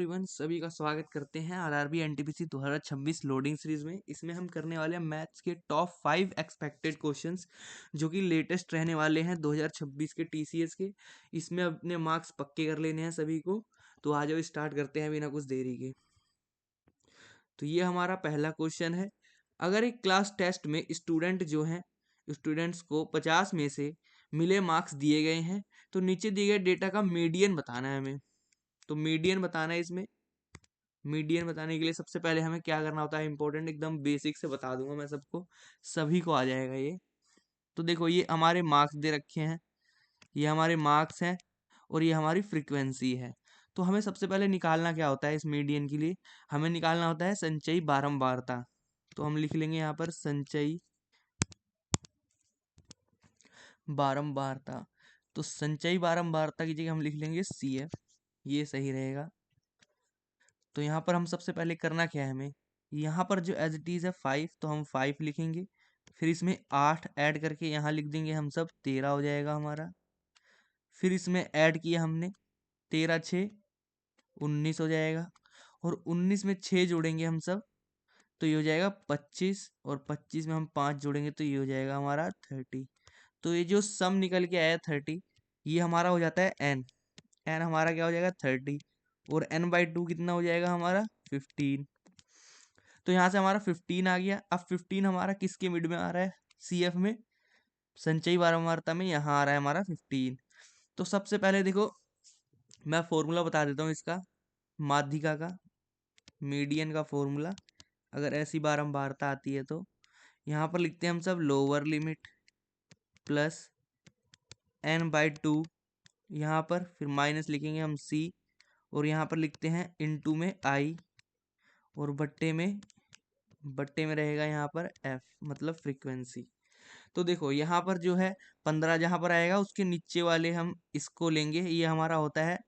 Everyone, सभी का स्वागत करते हैं आरआरबी एनटीपीसी 2026 लोडिंग सीरीज में। इसमें हम करने वाले हैं मैथ्स के टॉप 5 एक्सपेक्टेड क्वेश्चंस जो कि लेटेस्ट रहने वाले हैं 2026 के टीसीएस के। इसमें अपने मार्क्स पक्के कर लेने हैं सभी को। तो आ जाओ, स्टार्ट करते हैं बिना कुछ देरी के। तो ये हमारा पहला क्वेश्चन है। अगर एक क्लास टेस्ट में स्टूडेंट्स को 50 में से मिले मार्क्स दिए गए हैं, तो नीचे दिए गए डेटा का मीडियन बताना है हमें। तो मीडियन बताना है इसमें। मीडियन बताने के लिए सबसे पहले हमें क्या करना होता है, इंपॉर्टेंट एकदम बेसिक से बता दूंगा मैं सबको, सभी को आ जाएगा ये। तो देखो, ये हमारे मार्क्स दे रखे हैं, ये हमारे मार्क्स हैं और ये हमारी फ्रीक्वेंसी है। तो हमें सबसे पहले निकालना क्या होता है इस मीडियन के लिए, हमें निकालना होता है संचयी बारंबारता। तो हम लिख लेंगे यहाँ पर संचयी बारंबारता। तो संचयी बारंबारता की जगह हम लिख लेंगे CF, ये सही रहेगा। तो यहाँ पर हम सबसे पहले करना क्या है, हमें यहाँ पर जो एज इट इज है 5, तो हम 5 लिखेंगे। फिर इसमें 8 ऐड करके यहाँ लिख देंगे हम सब, 13 हो जाएगा हमारा। फिर इसमें ऐड किया हमने 13 6 19 हो जाएगा। और 19 में 6 जोड़ेंगे हम सब, तो ये हो जाएगा 25। और 25 में हम 5 जोड़ेंगे तो ये हो जाएगा हमारा 30। तो ये जो सम निकल के आया 30, ये हमारा हो जाता है n। n हमारा क्या हो जाएगा 30, और n/2 कितना हो जाएगा हमारा 15। तो यहाँ से हमारा 15 आ गया। अब 15 हमारा किसके मिड में आ रहा है, CF में, संचयी बारंबारता में यहाँ आ रहा है हमारा 15। तो सबसे पहले देखो, मैं फॉर्मूला बता देता हूँ इसका, माध्यिका का, मीडियन का फॉर्मूला। अगर ऐसी बारंबारता आती है तो यहाँ पर लिखते हैं हम सब लोअर लिमिट प्लस n/2, यहाँ पर फिर माइनस लिखेंगे हम C, और यहाँ पर लिखते हैं इनटू में I, और बट्टे में रहेगा यहाँ पर F, मतलब फ्रीक्वेंसी। तो देखो यहाँ पर जो है 15 जहाँ पर आएगा उसके नीचे वाले हम इसको लेंगे, ये हमारा होता है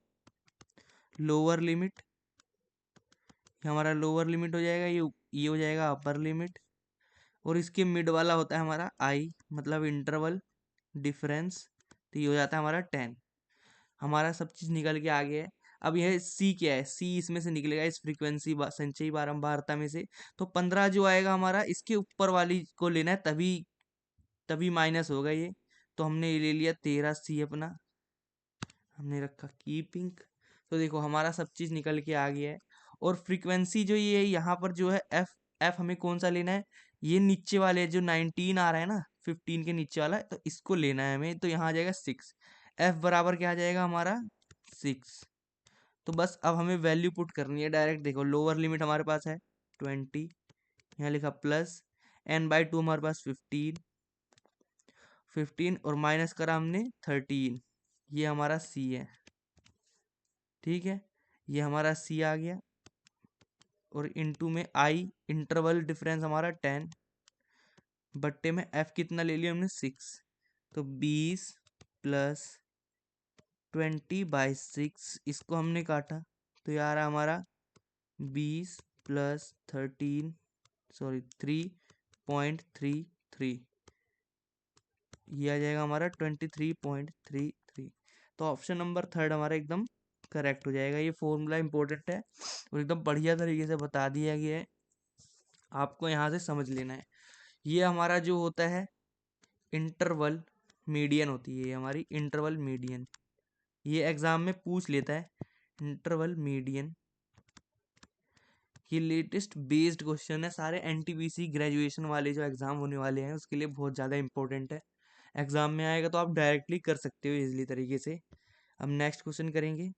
लोअर लिमिट, हमारा लोअर लिमिट हो जाएगा, ये हो जाएगा अपर लिमिट। और इसके मिड वाला होता है हमारा I, मतलब इंटरवल डिफरेंस। तो ये हो जाता है हमारा 10। हमारा सब चीज़ निकल के आ गया है। अब यह C क्या है, C इसमें से निकलेगा इस फ्रीक्वेंसी संचयी बारंबारता में से। तो 15 जो आएगा हमारा, इसके ऊपर वाली को लेना है, तभी तभी माइनस होगा ये। तो हमने ये ले लिया 13C अपना, हमने रखा कीपिंग। तो देखो हमारा सब चीज़ निकल के आ गया है। और फ्रीक्वेंसी जो ये यहाँ पर जो है एफ हमें कौन सा लेना है, ये नीचे वाले जो 19 आ रहा है ना, 15 के नीचे वाला, तो इसको लेना है हमें। तो यहाँ आ जाएगा 6, एफ बराबर क्या आ जाएगा हमारा 6। तो बस अब हमें वैल्यू पुट करनी है डायरेक्ट। देखो लोअर लिमिट हमारे पास है 20, यहाँ लिखा प्लस n/2 हमारे पास 15 और माइनस करा हमने 13, ये हमारा C है। ठीक है, ये हमारा C आ गया। और इनटू में I, इंटरवल डिफरेंस हमारा 10, बट्टे में F कितना ले लिया हमने 6। तो 20 प्लस 20/6, इसको हमने काटा तो यार हमारा 20 प्लस 3.33, ये आ जाएगा हमारा 23.33। तो ऑप्शन नंबर 3 हमारा एकदम करेक्ट हो जाएगा। ये फॉर्मूला इंपॉर्टेंट है और एकदम बढ़िया तरीके से बता दिया गया है, आपको यहाँ से समझ लेना है। ये हमारा जो होता है इंटरवल मीडियन होती है, ये हमारी इंटरवल मीडियन, ये एग्जाम में पूछ लेता है इंटरवल मीडियन। ये लेटेस्ट बेस्ड क्वेश्चन है, सारे एनटीपीसी ग्रेजुएशन वाले जो एग्जाम होने वाले हैं उसके लिए बहुत ज़्यादा इंपॉर्टेंट है। एग्जाम में आएगा तो आप डायरेक्टली कर सकते हो इजीली तरीके से। अब नेक्स्ट क्वेश्चन करेंगे।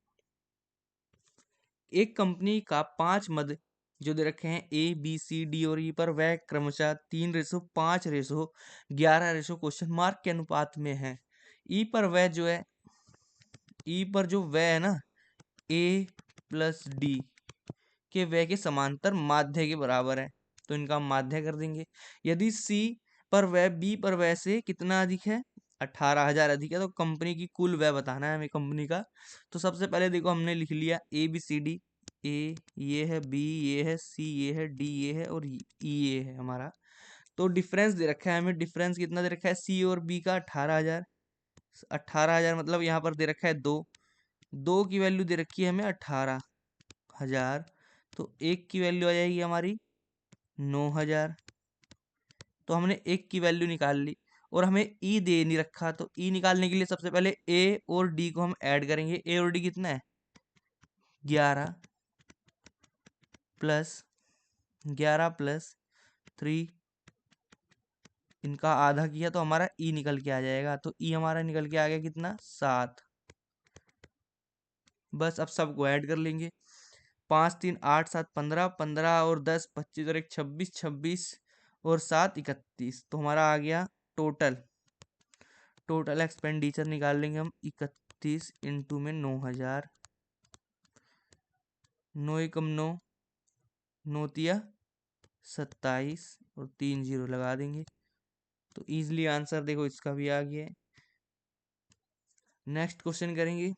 एक कंपनी का 5 मद जो दे रखे हैं A B C D और E पर वह क्रमशः 3:5:11 क्वेश्चन मार्क के अनुपात में है। E पर वह जो है, E पर जो वह है ना, A+D के व्यय के समांतर माध्य के बराबर है, तो इनका हम माध्य कर देंगे। यदि C पर व्यय B पर व्यय से कितना अधिक है, 18,000 अधिक है, तो कंपनी की कुल व्यय बताना है हमें कंपनी का। तो सबसे पहले देखो हमने लिख लिया ABCD, A ये है, B ये है, C ये है, D ये है, और E ये है हमारा। तो डिफरेंस दे रखा है हमें, डिफरेंस कितना दे रखा है C और B का 18,000। 18,000 मतलब यहाँ पर दे रखा है 2 की वैल्यू दे रखी है हमें 18। 1000, तो एक की वैल्यू आ जाएगी हमारी 9000। तो हमने एक की वैल्यू निकाल ली और हमें ई दे नहीं रखा, तो ई निकालने के लिए सबसे पहले ए और डी को हम ऐड करेंगे। ए और डी कितना है? 11 प्लस 3, इनका आधा किया तो हमारा ई निकल के आ जाएगा। तो ई हमारा निकल के आ गया कितना? 7। बस अब सबको ऐड कर लेंगे। 5 3 8 7 15, 15 और 10 25 और 1 26, 26 और 7 31। तो हमारा आ गया टोटल एक्सपेंडिचर निकाल लेंगे हम। 31 इंटू में 9000, 9 एकम 9, 9 तिया 27 और 3 जीरो लगा देंगे। तो इजीली आंसर देखो इसका भी आ गया है। नेक्स्ट क्वेश्चन करेंगे।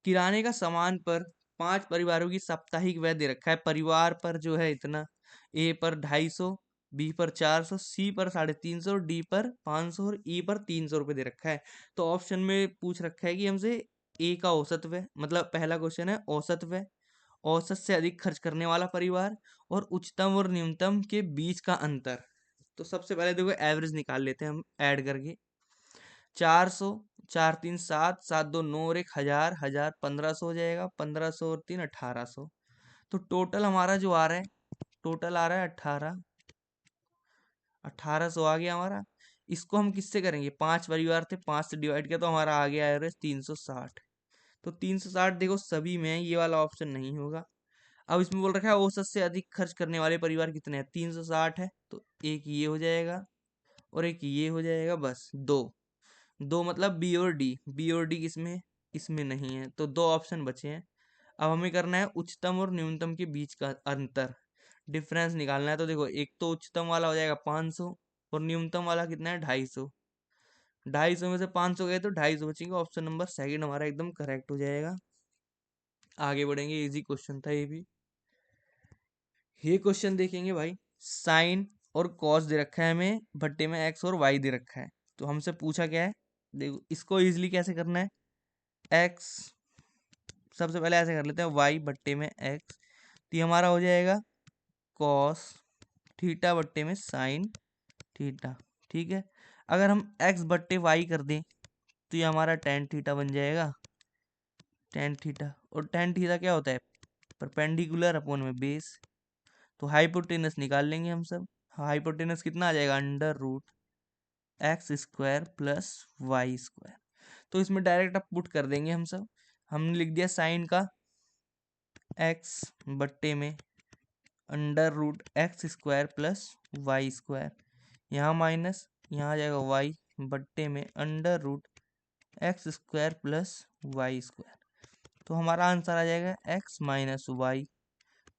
किराने का सामान पर 5 परिवारों की साप्ताहिक व्यय दे रखा है। परिवार पर जो है इतना, ए पर 250, बी पर 400, सी पर 350, डी पर 500 और ई पर 300 रुपये दे रखा है। तो ऑप्शन में पूछ रखा है कि हमसे ए का औसत व्यय, मतलब पहला क्वेश्चन है औसत व्यय, औसत से अधिक खर्च करने वाला परिवार और उच्चतम और न्यूनतम के बीच का अंतर। तो सबसे पहले देखो एवरेज निकाल लेते हैं हम ऐड करके। 400, 4 3 7, 7 2 9 और 1 1000, 1000 1500 हो जाएगा, 1500 और 3 1800। तो टोटल हमारा जो आ रहा है, टोटल आ रहा है 1800 आ गया हमारा। इसको हम किससे करेंगे? 5 परिवार थे, 5 से डिवाइड किया तो हमारा आ गया एवरेज 360। तो 360 देखो सभी में है, ये वाला ऑप्शन नहीं होगा। अब इसमें बोल रखा है औसत से अधिक खर्च करने वाले परिवार कितने हैं? 360 है, तो एक ये हो जाएगा और एक ये हो जाएगा, बस दो। दो मतलब बी और डी। बी और डी किसमें? इसमें नहीं है, तो दो ऑप्शन बचे हैं। अब हमें करना है उच्चतम और न्यूनतम के बीच का अंतर, डिफरेंस निकालना है। तो देखो एक तो उच्चतम वाला हो जाएगा 500 और न्यूनतम वाला कितना है? 250। 250 में से 500 गए तो 250 बचेंगे। ऑप्शन नंबर सेकंड हमारा एकदम करेक्ट हो जाएगा। आगे बढ़ेंगे, इजी क्वेश्चन था ये भी। ये क्वेश्चन देखेंगे भाई, साइन और कॉस दे रखा है हमें, भट्टे में एक्स और वाई दे रखा है। तो हमसे पूछा क्या है, देखो इसको इजीली कैसे करना है। एक्स सबसे पहले ऐसे कर लेते हैं, वाई बट्टे में एक्स, तो ये हमारा हो जाएगा कॉस थीटा बट्टे में साइन थीटा। ठीक है, अगर हम एक्स बट्टे वाई कर दें तो ये हमारा टेन थीटा बन जाएगा, टेन थीटा। और टेन थीटा क्या होता है? परपेंडिकुलर अपॉन में बेस। तो हाइपोटेनस निकाल लेंगे हम सब। हाइपोटेनस कितना आ जाएगा? Under root x square plus y square. तो इसमें डायरेक्ट अब पुट कर देंगे हम सब। हमने लिख दिया साइन का एक्स बट्टे में under root x square plus y square, यहाँ माइनस, यहाँ आ जाएगा वाई बट्टे में under root x square plus y square. तो हमारा आंसर आ जाएगा एक्स माइनस वाई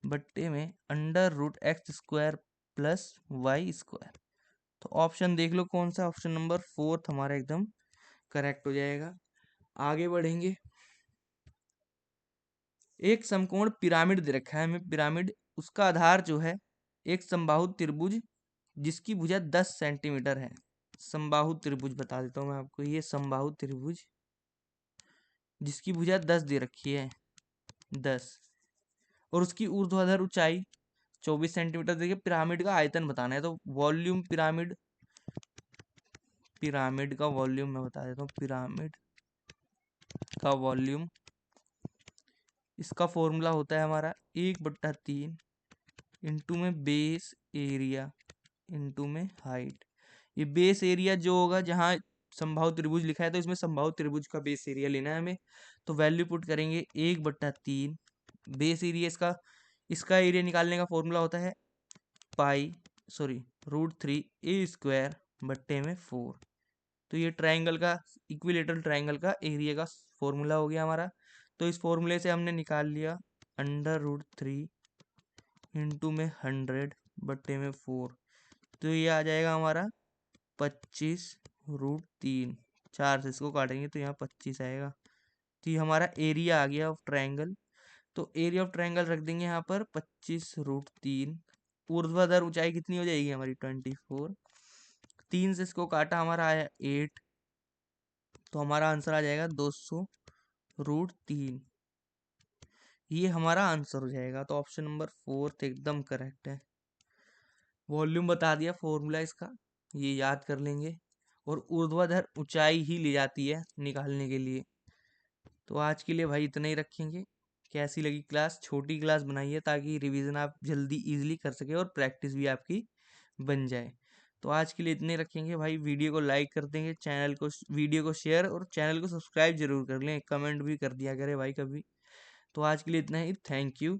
बट्टे में under root x square plus y square. तो ऑप्शन देख लो कौन सा, ऑप्शन नंबर 4 हमारा एकदम करेक्ट हो जाएगा। आगे बढ़ेंगे। एक समकोण पिरामिड दे रखा है हमें, पिरामिड, उसका आधार जो है एक समबाहु त्रिभुज जिसकी भुजा 10 सेंटीमीटर है। समबाहु त्रिभुज बता देता हूँ मैं आपको, ये समबाहु त्रिभुज जिसकी भुजा 10 दे रखी है, 10, और उसकी ऊर्ध्वाधर ऊंचाई 24 सेंटीमीटर। देखिए पिरामिड का आयतन बताना है, तो वॉल्यूम पिरामिड, पिरामिड का वॉल्यूम मैं बता देता हूँ। पिरामिड का वॉल्यूम, इसका फॉर्मूला होता है हमारा 1/3 इंटू में बेस एरिया इंटू में हाइट। ये बेस एरिया जो होगा, जहाँ समबाहु त्रिभुज लिखा है तो इसमें समबाहु त्रिभुज का बेस एरिया लेना है हमें। तो वैल्यू पुट करेंगे 1/3 बेस एरिया, इसका एरिया निकालने का फॉर्मूला होता है √3 a² बट्टे में 4। तो ये ट्राइंगल का, इक्विलेटरल ट्राइंगल का एरिया का फॉर्मूला हो गया हमारा। तो इस फॉर्मूले से हमने निकाल लिया √3 इंटू में 100 बट्टे में 4। तो ये आ जाएगा हमारा 25√3। 4 से इसको काटेंगे तो यहाँ 25 आएगा। तो ये हमारा एरिया आ गया ऑफ ट्राइंगल। तो एरिया ऑफ ट्राइंगल रख देंगे यहाँ पर 25√3। ऊर्ध्वाधर ऊंचाई कितनी हो जाएगी हमारी? 24। 3 से इसको काटा, हमारा आया 8। तो हमारा आंसर आ जाएगा 200√3। ये हमारा आंसर हो जाएगा। तो ऑप्शन नंबर 4 एकदम करेक्ट है। वॉल्यूम बता दिया फॉर्मूला इसका, ये याद कर लेंगे। और ऊर्ध्वाधर ऊंचाई ही ले जाती है निकालने के लिए। तो आज के लिए भाई इतना ही रखेंगे। कैसी लगी क्लास? छोटी क्लास बनाई है ताकि रिवीजन आप जल्दी इजीली कर सके और प्रैक्टिस भी आपकी बन जाए। तो आज के लिए इतने रखेंगे भाई। वीडियो को लाइक कर देंगे, चैनल को वीडियो को शेयर और चैनल को सब्सक्राइब जरूर कर लें, कमेंट भी कर दिया करे भाई कभी। तो आज के लिए इतना ही। Thank you.